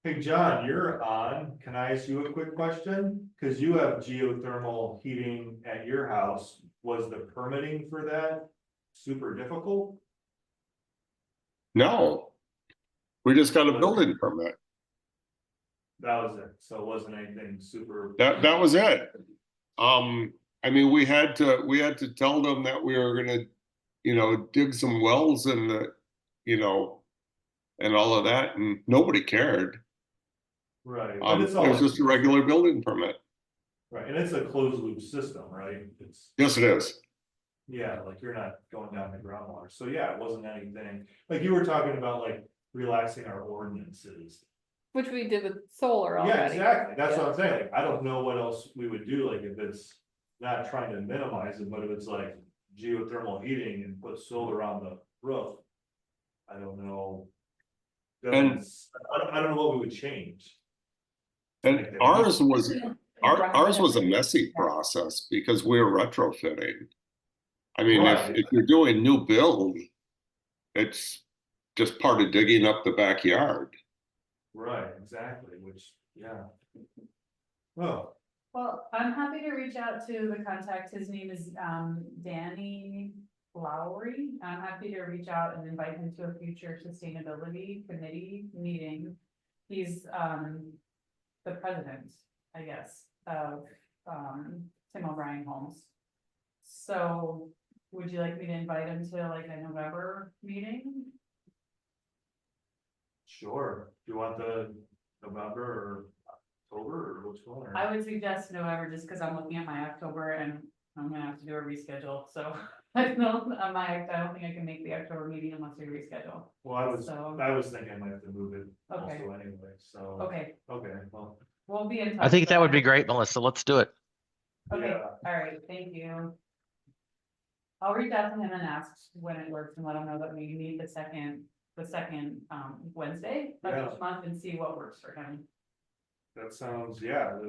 Hey, John, you're on. Can I ask you a quick question? Cause you have geothermal heating at your house. Was the permitting for that super difficult? No. We just got a building permit. That was it. So it wasn't anything super. That was it. I mean, we had to tell them that we were gonna, dig some wells and and all of that, and nobody cared. Right. But It it's all, was just a regular building permit. right. And it's a closed loop system, right? It's, Yes, it is. yeah, like you're not going down the groundwater. So yeah, it wasn't anything, like you were talking about like relaxing our ordinances. Which we did with solar already. Yeah, exactly. That's what I'm saying. Like, I don't know what else we would do, like if it's not trying to minimize it, but if it's like geothermal heating and put solar on the roof. I don't know. And- I don't know what we would change. And ours was a messy process because we were retrofitting. I mean, Right. if you're doing new build, it's just part of digging up the backyard. Right, exactly, which, yeah. Well, Well, I'm happy to reach out to the contact. His name is Danny Lowry. I'm happy to reach out and invite him to a future sustainability committee meeting. He's the president, I guess, of Tim O'Brien Homes. So would you like me to invite him to like a November meeting? sure, do you want the November or October or which one? or- I would suggest November just because I'm looking at my October and I'm gonna have to do a reschedule, so I don't think I can make the October meeting unless we reschedule. Well, So, I was thinking I might have to move it Okay. also anyway, so. okay, Okay, well, we'll be in touch. I think that would be but- great, Melissa. Let's do it. Okay, yeah, all right, thank you. I'll reach out to him and ask when it works and let him know that we need the second Wednesday of Yeah. each month and see what works for him. that sounds, yeah,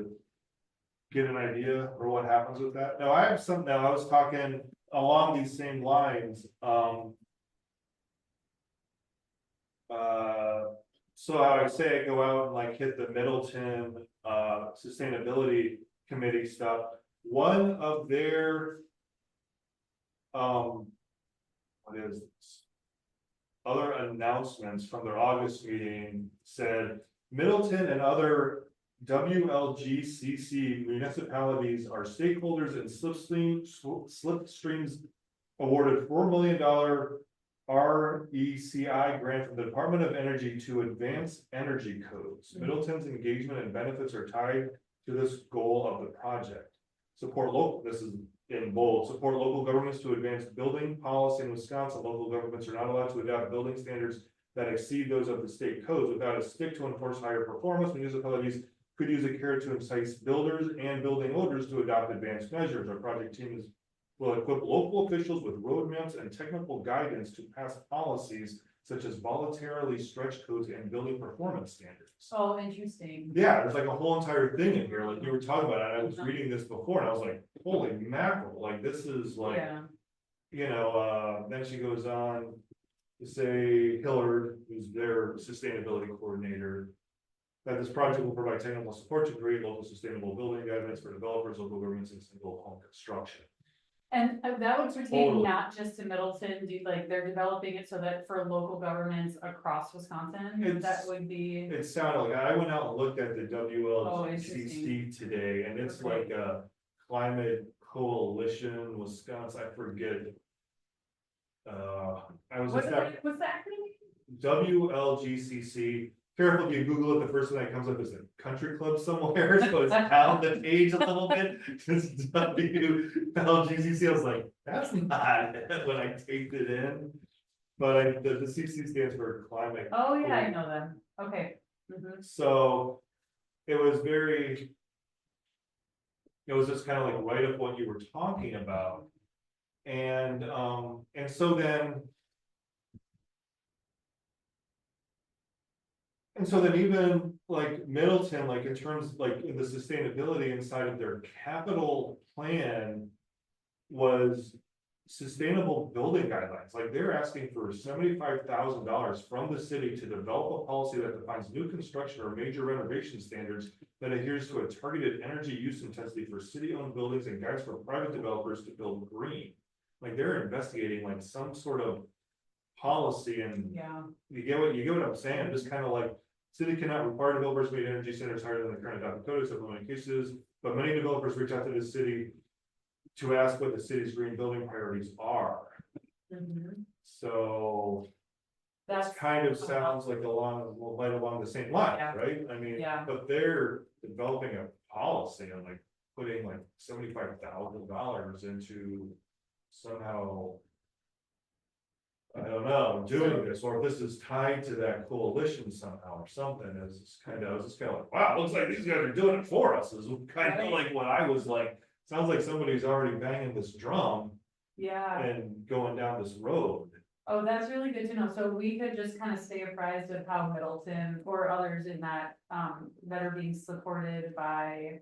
get an idea for what happens with that. Now, I have some, now I was talking along these same lines, so I would say I go out and like hit the Middleton, sustainability committee stuff. One of their, what is this? Other announcements from their August meeting said Middleton and other WLGCC municipalities are stakeholders in Slipstream's awarded $4 million RECI grant from the Department of Energy to advance energy codes. Middleton's engagement and benefits are tied to this goal of the project. Support local, this is in bold, support local governments to advance building policy in Wisconsin. Local governments are not allowed to adopt building standards that exceed those of the state codes without a stick to enforce higher performance. Municipalities could use a carrot to entice builders and building owners to adopt advanced measures. Our project team will equip local officials with roadmaps and technical guidance to pass policies such as voluntarily stretch codes and building performance standards. Oh, interesting. Yeah, there's like a whole entire thing in here, like you were talking about it. I was reading this before and I was like, holy mackerel, like this is like, Yeah, you know, then she goes on to say Hillard, who's their sustainability coordinator, that this project will provide technical support to create local sustainable building guidelines for developers, local governments, and single home construction. and that would pertain Totally. not just to Middleton, like they're developing it so that for local governments across Wisconsin, that It's- would be. It sounded like, I went out and looked at the Oh, WLGCC today, and it's Okay. like a climate coalition, Wisconsin, I forget. I was just at What's the acronym? WLGCC. Careful if you Google it, the first thing that comes up is a country club somewhere, so it's down the page a little bit. It's WLGCC, I was like, that's not it when I typed it in. But the CC stands for climate. Oh, yeah, I know them. Okay. Mhm. So it was very. It was just kind of like right up what you were talking about. And so then. And so then even like Middleton, like in terms, like in the sustainability inside of their capital plan. Was sustainable building guidelines, like they're asking for $75,000 from the city to develop a policy that defines new construction or major renovation standards. That adheres to a targeted energy use intensity for city-owned buildings and guides for private developers to build green. Like they're investigating like some sort of policy and Yeah, you get what I'm saying, just kind of like. City cannot require developers to meet energy standards higher than the current adopted code except in many cases, but many developers reach out to the city. To ask what the city's green building priorities are, mhm. so. That's This kind of sounds like right along the same line, Yeah. right? I mean, Yeah. but they're developing a policy and like putting like $75,000 into somehow. I don't know, doing this, or if this is tied to that coalition somehow or something, is kind of, I was just kind of like, wow, looks like these guys are doing it for us, is kind of Right. like what I was like. Sounds like somebody's already banging this drum Yeah. and going down this road. Oh, that's really good to know. So we could just kind of stay apprised of how Middleton or others in that, that are being supported by.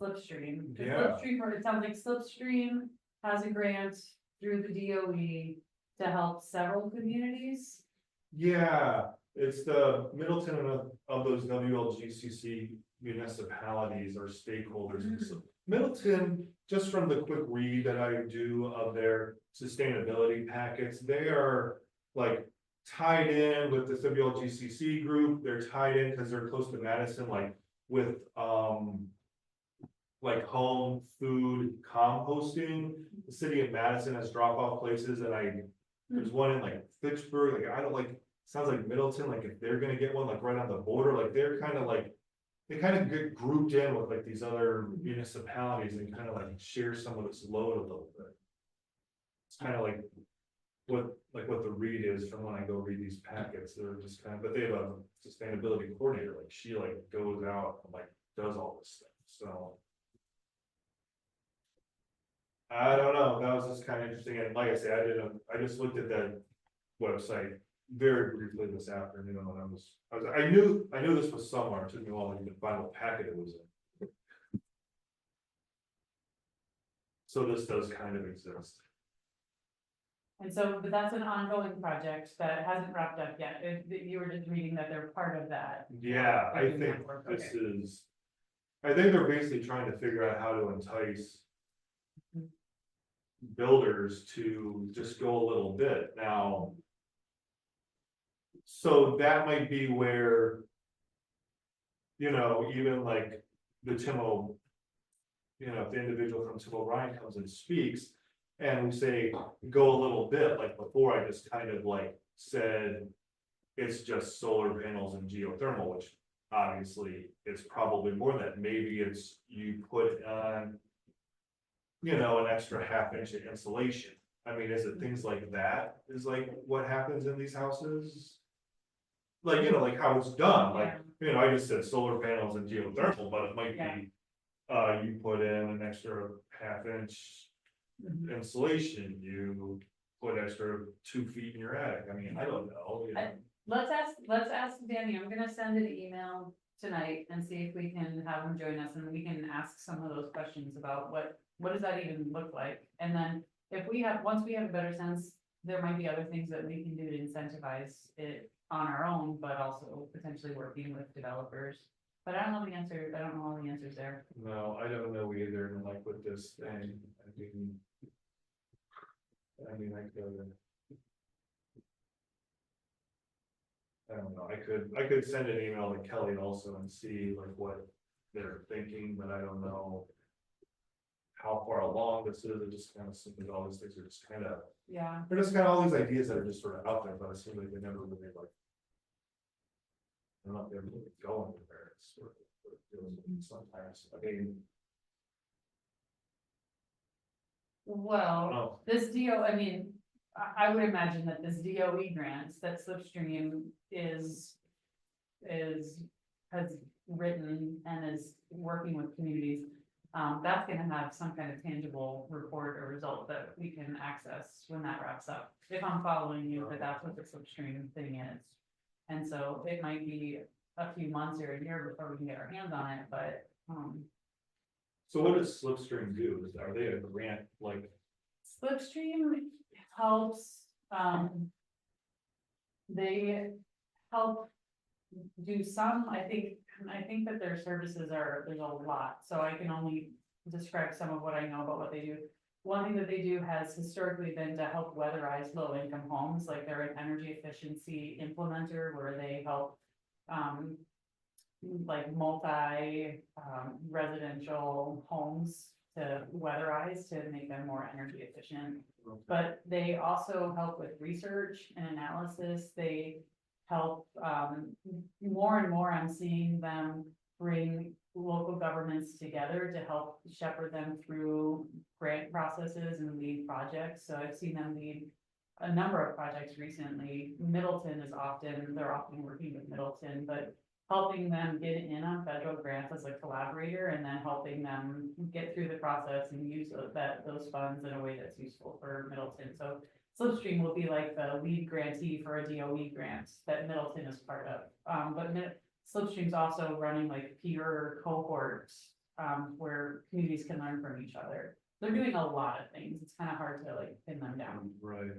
Slipstream. 'Cause Yeah. Slipstream, or it sounds like Slipstream has a grant through the DOE. to help several communities. Yeah, it's the Middleton of those WLGCC municipalities or stakeholders. And so Middleton, just from the quick read that I do of their sustainability packets, they are like tied in with the WLGCC group. They're tied in because they're close to Madison, like with like home food composting. The city of Madison has drop off places, and there's one in like Fitchburg, like I don't like, sounds like Middleton, like if they're gonna get one like right on the border, like they're kind of like. They kind of get grouped in with like these other municipalities and kind of like share some of this load a little bit. It's kind of like what the read is from when I go read these packets. They're just kind of, but they have a sustainability coordinator, like she like goes out and like does all this stuff, so. I don't know, that was just kind of interesting, and like I said, I just looked at that website very briefly this afternoon, and I knew this was somewhere. It took me a while to even find what packet it was in. So this does kind of exist. And so, but that's an ongoing project that hasn't wrapped up yet. You were just reading that they're part of that. Yeah, I They're doing think that work, this okay. is, I think they're basically trying to figure out how to entice builders to just go a little bit now. So that might be where, even like the Timo, if the individual from Timo Ryan comes and speaks, and we say, go a little bit, like before I just kind of like said, it's just solar panels and geothermal, which obviously is probably more than that. Maybe it's you put on, an extra half-inch of insulation. I mean, is it things like that is like what happens in these houses? Like, like how it's done, like, I just said solar panels and geothermal, but it might Yeah. be, you put in an extra half-inch Mhm. insulation, you put extra 2 feet in your attic. I mean, I don't know. Let's ask Danny, I'm gonna send an email tonight and see if we can have him join us and we can ask some of those questions about what does that even look like? And then once we have a better sense, there might be other things that we can do to incentivize it on our own, but also potentially working with developers. But I don't know the answer, I don't know all the answers there. No, I don't know either, and like with this thing, I could. I don't know, I could send an email to Kelly also and see like what they're thinking, but I don't know. How far along this is, it just kind of seems like all these things are just kind of, Yeah. they're just kind of all these ideas that are just sort of out there, but it seems like they never really like. They're not, they're really going anywhere, it's sort of what it feels like sometimes, I mean. Well, No, this I mean, I would imagine that this DOE grant that Slipstream has written and is working with communities. That's gonna have some kind of tangible report or result that we can access when that wraps up. If I'm following you, that that's what the Slipstream thing is. And so it might be a few months or a year before we can get our hands on it, but, so what does Slipstream do, are they a grant, like, Slipstream helps, they help do some, I think that their services there's a lot, so I can only describe some of what I know about what they do. One thing that they do has historically been to help weatherize low income homes, like they're an energy efficiency implementer where they help, like residential homes to weatherize to make them more energy efficient. But they also help with research and analysis. They help, more and more I'm seeing them bring local governments together to help shepherd them through grant processes and lead projects. So I've seen them lead a number of projects recently. They're often working with Middleton, but helping them get in on federal grants as a collaborator and then helping them get through the process and use those funds in a way that's useful for Middleton. So Slipstream will be like the lead grantee for a DOE grant that Middleton is part of. But Slipstream's also running like peer cohorts, where communities can learn from each other. They're doing a lot of things. It's kind of hard to like pin them down. right?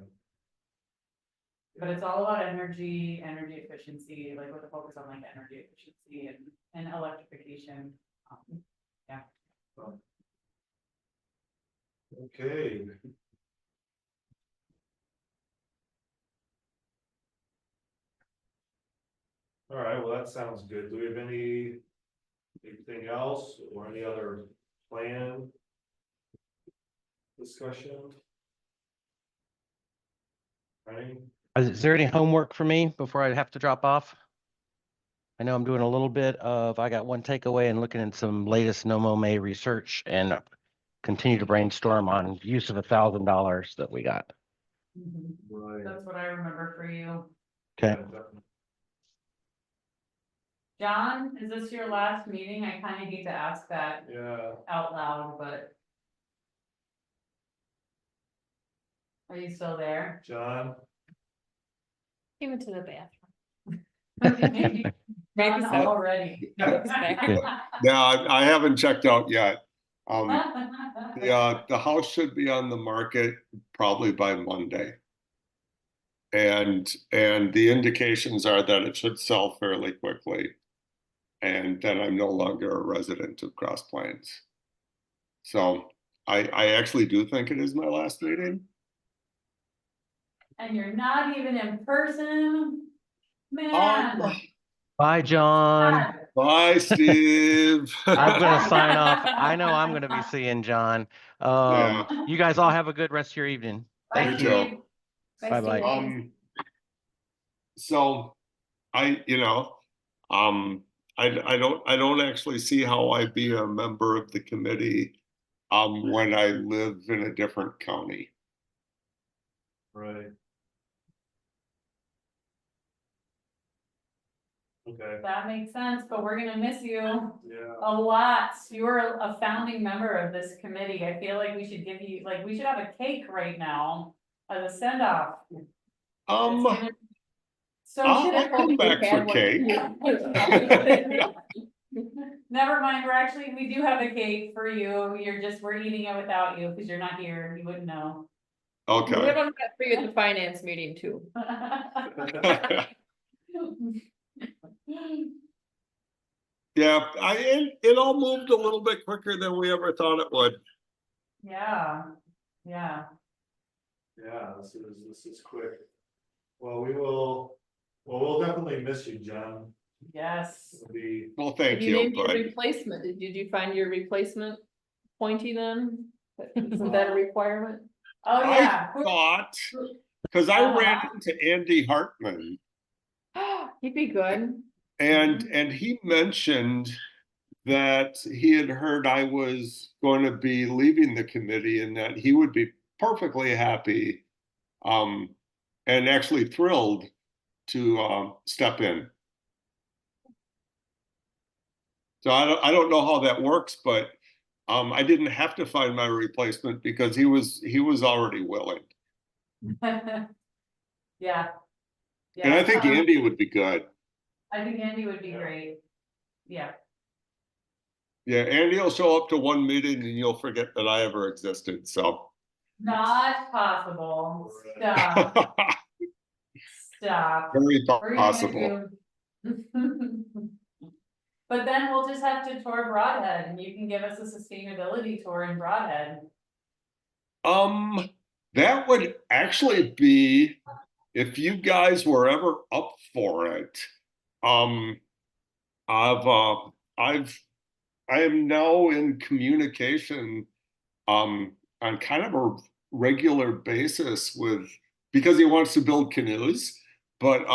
But it's all about energy efficiency, like with a focus on like energy efficiency and electrification. Yeah. Okay. All right, well, that sounds good. Do we have anything else or any other plan discussion? Right? Is there any homework for me before I have to drop off? I know I'm doing a little bit of, I got one takeaway and looking at some latest NOMO May research and continue to brainstorm on use of $1,000 that we got. Right. That's what I remember for you. Okay. John, is this your last meeting? I kind of hate to ask that Yeah, out loud, but. Are you still there? John, He went to the bathroom. Maybe Maybe so. already. Yeah, I haven't checked out yet. The house should be on the market probably by Monday. And the indications are that it should sell fairly quickly. And then I'm no longer a resident of Cross Plains. So I actually do think it is my last meeting. And you're not even in person? Man. Bye, John. Bye, Steve. I'm gonna sign off. I know I'm gonna be seeing John. Yeah. You guys all have a good rest of your evening. Bye, You Thank you. too. Bye-bye. So I don't actually see how I'd be a member of the committee when I live in a different county. right. Okay, That makes sense, but we're gonna miss you yeah, a lot. You're a founding member of this committee. I feel like we should give you, like, we should have a cake right now as a send off. So I'll should come back for cake. Never mind, we do have a cake for you. We're eating it without you because you're not here. You wouldn't know. We Okay. have them for you at the finance meeting too. Yeah, it all moved a little bit quicker than we ever thought it would. Yeah, yeah, this is quick. Well, we'll definitely miss you, John. yes. It'll be, Well, thank You you, named your but replacement. Did you find your replacement pointy then? Isn't that a requirement? Oh, yeah. I thought, because I ran into Andy Hartman He'd be good. and he mentioned that he had heard I was going to be leaving the committee and that he would be perfectly happy and actually thrilled to step in. So I don't know how that works, but I didn't have to find my replacement because he was already willing. Yeah. And I think Yeah. Andy would be good. I think Andy would be great. Yeah. Yeah, Andy will show up to one meeting and you'll forget that I ever existed. So Not possible. Stop. Stop. very We're gonna possible. do- But then we'll just have to tour Broadhead and you can give us a sustainability tour in Broadhead. That would actually be, if you guys were ever up for it. I am now in communication on kind of a regular basis with, because he wants to build canoes, but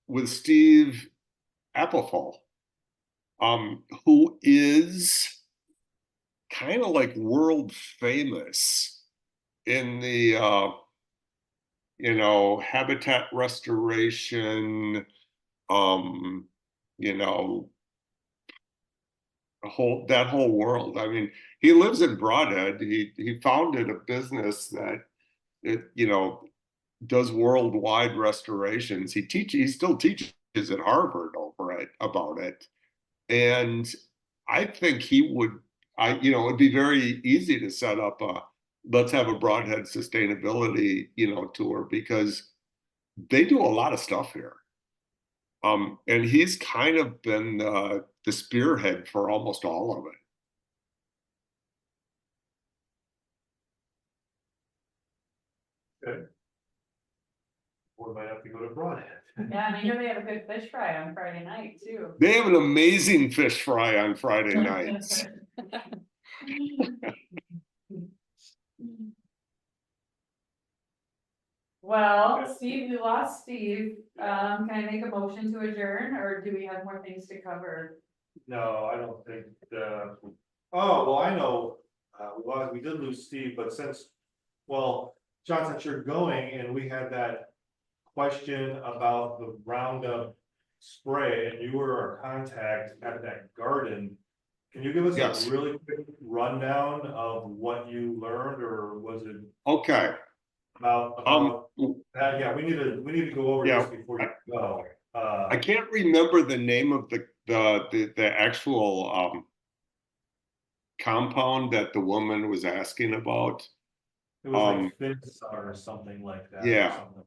with Steve Applefall, who is kind of like world famous in the habitat restoration, that whole world. I mean, he lives in Broadhead. He founded a business that does worldwide restorations. He still teaches at Harvard about it. And I think it'd be very easy to set up let's have a Broadhead sustainability, tour, because they do a lot of stuff here. And he's kind of been the spearhead for almost all of it. Good. Or might have to go to Broadhead. Yeah, and I know they have a good fish fry on Friday night too. They have an amazing fish fry on Friday nights. Well, Steve, we lost Steve. Can I make a motion to adjourn, or do we have more things to cover? No, I don't think, oh, well, I know, we did lose Steve, but since, well, John, since you're going and we had that question about the Roundup spray and you were our contact at that garden, can you give us Yes. a really quick rundown of what you learned, or was it Okay. about that? Yeah, we need to go over Yeah, this before you go. I can't remember the name of the actual compound that the woman was asking about. It was like Finstar or something like that. or Yeah. something.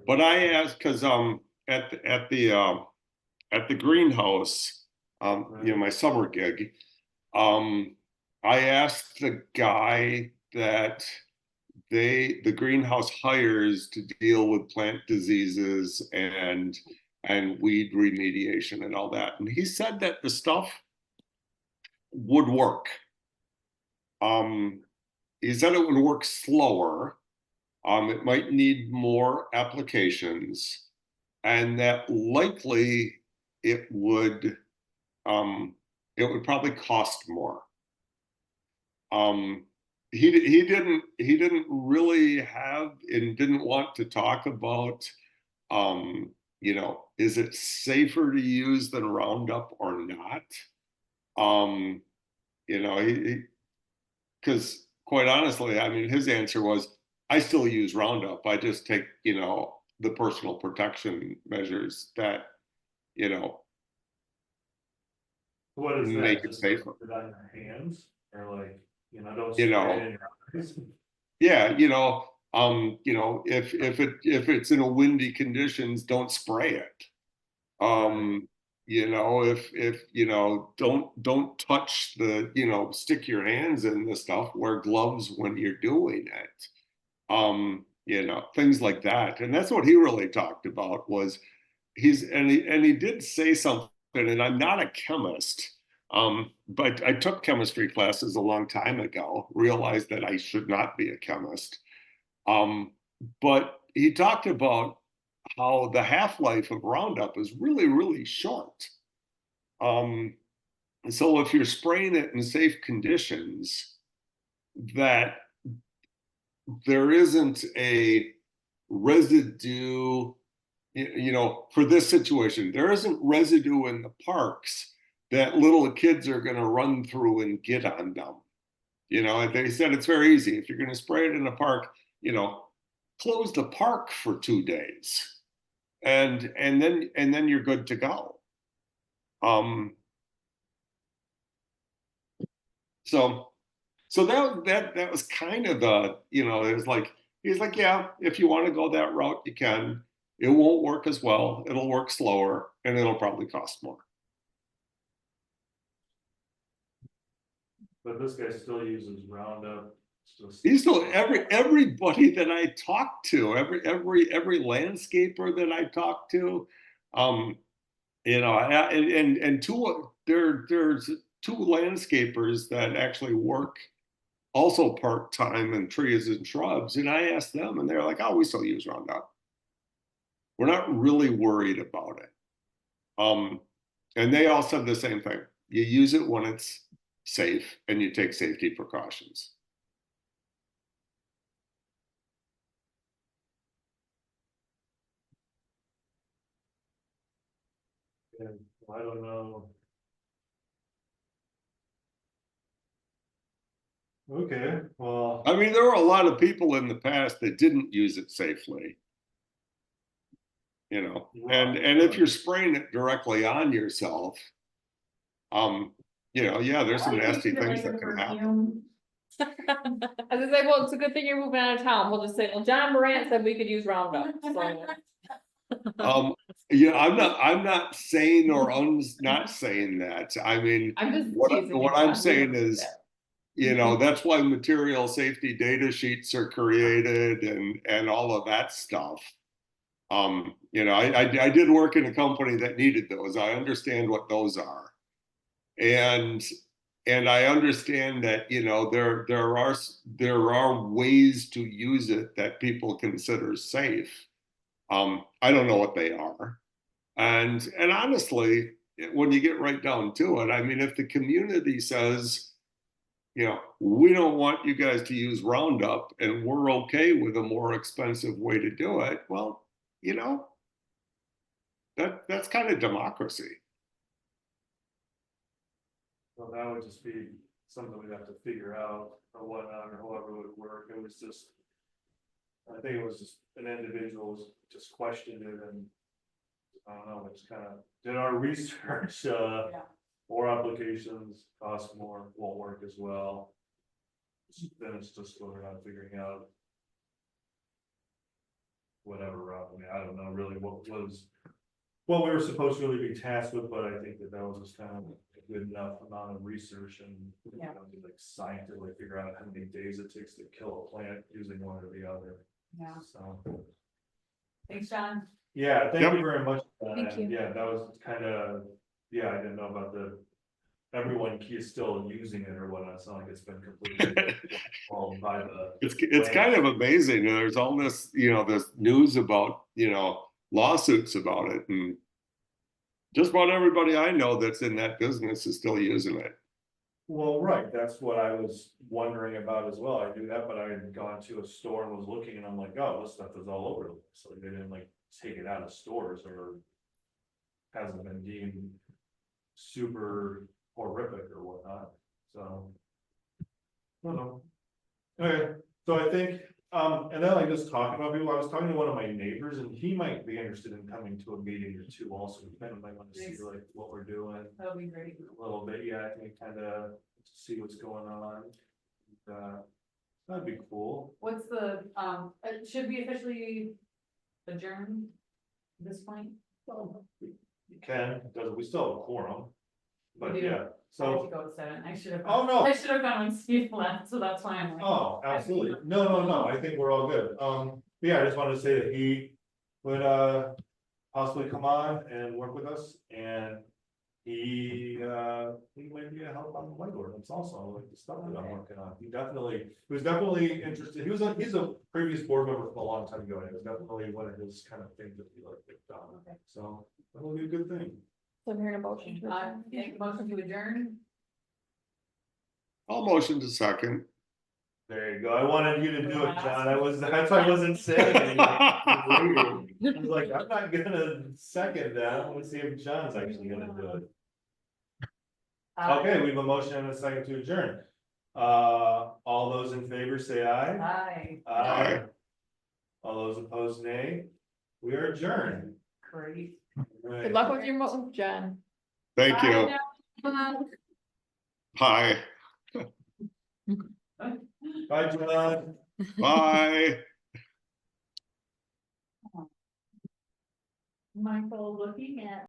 But I asked because at the greenhouse, you know, my summer gig, I asked the guy that the greenhouse hires to deal with plant diseases and weed remediation and all that, and he said that the stuff would work. He said it would work slower. It might need more applications, and that likely it would probably cost more. He didn't really have and didn't want to talk about you know, is it safer to use than Roundup or not? You know, because quite honestly, I mean, his answer was, I still use Roundup. I just take, you know, the personal protection measures that, you know, What is that? make it Just safer. put it on your hands, or like, don't You spray know. it in your eyes? Yeah, you know, if it's in a windy conditions, don't spray it. You know, if you know, don't touch the, you know, stick your hands in the stuff, wear gloves when you're doing it. You know, things like that. And that's what he really talked about was and he did say something, and I'm not a chemist. But I took chemistry classes a long time ago, realized that I should not be a chemist. But he talked about how the half-life of Roundup is really, really short. So if you're spraying it in safe conditions, that there isn't a residue, you know, for this situation, there isn't residue in the parks that little kids are going to run through and get on them. You know, and they said it's very easy. If you're going to spray it in a park, you know, close the park for 2 days, and then you're good to go. So that was kind of the, you know, it was like, he's like, yeah, if you want to go that route, you can. It won't work as well. It'll work slower, and it'll probably cost more. But this guy still uses Roundup. He's still everybody that I talk to, every landscaper that I talk to, you know, and there's 2 landscapers that actually work also part-time in trees and shrubs, and I asked them, and they're like, oh, we still use Roundup. We're not really worried about it. And they all said the same thing. You use it when it's safe and you take safety precautions. And I don't know. Okay, well. I mean, there were a lot of people in the past that didn't use it safely. You know, and if you're spraying it directly on yourself, you know, yeah, there's some nasty things that can happen. I was like, well, it's a good thing you're moving out of town. We'll just say, well, John Morant said we could use Roundup, so. Yeah, I'm not saying or not saying that. I mean, I'm just what teasing you, I'm John. saying is, you know, that's why material safety data sheets are created and all of that stuff. You know, I did work in a company that needed those. I understand what those are. And I understand that, you know, there are ways to use it that people consider safe. I don't know what they are. And honestly, when you get right down to it, I mean, if the community says, you know, we don't want you guys to use Roundup and we're okay with a more expensive way to do it, well, you know, that's kind of democracy. Well, that would just be something we'd have to figure out or whatnot, or however it would work. It was just, I think it was just an individual was just questioned it, and I don't know, it's kind of did our research, more applications cost more, won't work as well. Then it's just going around figuring out whatever route. I mean, I don't know really what we were supposed to really be tasked with, but I think that was just kind of a good enough amount of research and Yeah. to like scientifically figure out how many days it takes to kill a plant using one or the other. Yeah, So, thanks, John. yeah, thank Yep. you very much. Thank you. Yeah, that was kind of, yeah, I didn't know about everyone is still using it or whatnot. It's not like it's been completely by the. It's kind of amazing. There's all this, you know, this news about, you know, lawsuits about it, and just about everybody I know that's in that business is still using it. Well, right, that's what I was wondering about as well. I knew that, but I had gone to a store and was looking and I'm like, oh, this stuff is all over the place. So they didn't like take it out of stores or hasn't been deemed super horrific or whatnot, so. I don't know. Okay, so I think, and then like just talking about people, I was talking to one of my neighbors and he might be interested in coming to a meeting or two also. He kind of might want to see Nice. like what we're doing That'll be great. a little bit, yeah, I think kind of see what's going on. That'd be cool. What's the, should we officially adjourn at this point? You can, we still have a quorum. But We do. yeah, I have to so, go at 7. I should have. oh no, I should have gone when Steve left, so that's why I'm like. oh, absolutely, no, I think we're all good. Yeah, I just wanted to say that he would, possibly come on and work with us, and he might be a help on the whiteboard. That's also like the stuff that I'm working on. He was definitely interested. He's a previous board member from a long time ago, and it was definitely one of his kind of things that he like picked on. Okay. So that'll be a good thing. So I'm hearing a motion to adjourn. Make a motion to adjourn. I'll motion to second. There you go. I wanted you to do it, John. That's why I wasn't saying anything. I was like, I'm not gonna second that. I want to see if John's actually gonna do it. Okay, we have a motion and a second to adjourn. All those in favor say aye. Aye. Aye. All those opposed, nay. We are adjourned. Great. Right. Good luck with your move, John. Thank you. Bye. Bye, John. Bye. Michael, looking at